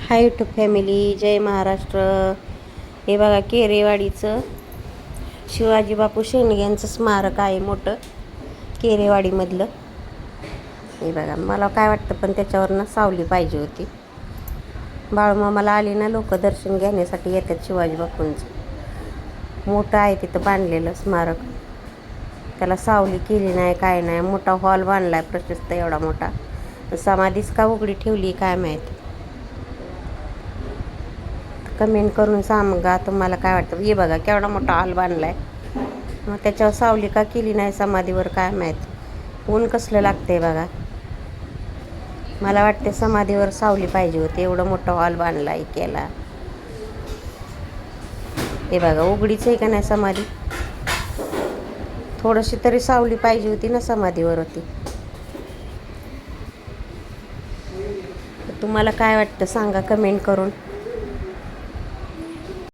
Hi YouTube family, जय महाराष्ट्र. हे बघा केरेवाडीचं शिवाजी बापू शेंडग्यांचं स्मारक आहे मोठं केरेवाडीमधलं. हे बघा, मला काय वाटतं पण त्याच्यावरनं सावली पाहिजे होती. बाळूमामाला आली ना लोक दर्शन घेण्यासाठी येतात. शिवाजी बापूंचं मोठं आहे तिथं बांधलेलं स्मारक. त्याला सावली केली नाही, काय नाही. मोठा हॉल बांधला आहे प्रशस्त एवढा मोठा. समाधीच का उघडी ठेवली काय माहीत. कमेंट करून सांगा तुम्हाला काय वाटतं. हे बघा केवढा मोठा हॉल बांधला आहे, मग त्याच्यावर सावली का केली नाही समाधीवर काय माहीत. ऊन कसलं लागतंय बघा. मला वाटते समाधीवर सावली पाहिजे होती. एवढं मोठा हॉल बांधला आहे केला. हे बघा उघडीच आहे का नाही समाधी. थोडीशी तरी सावली पाहिजे होती ना समाधीवर होती. तुम्हाला काय वाटतं सांगा कमेंट करून.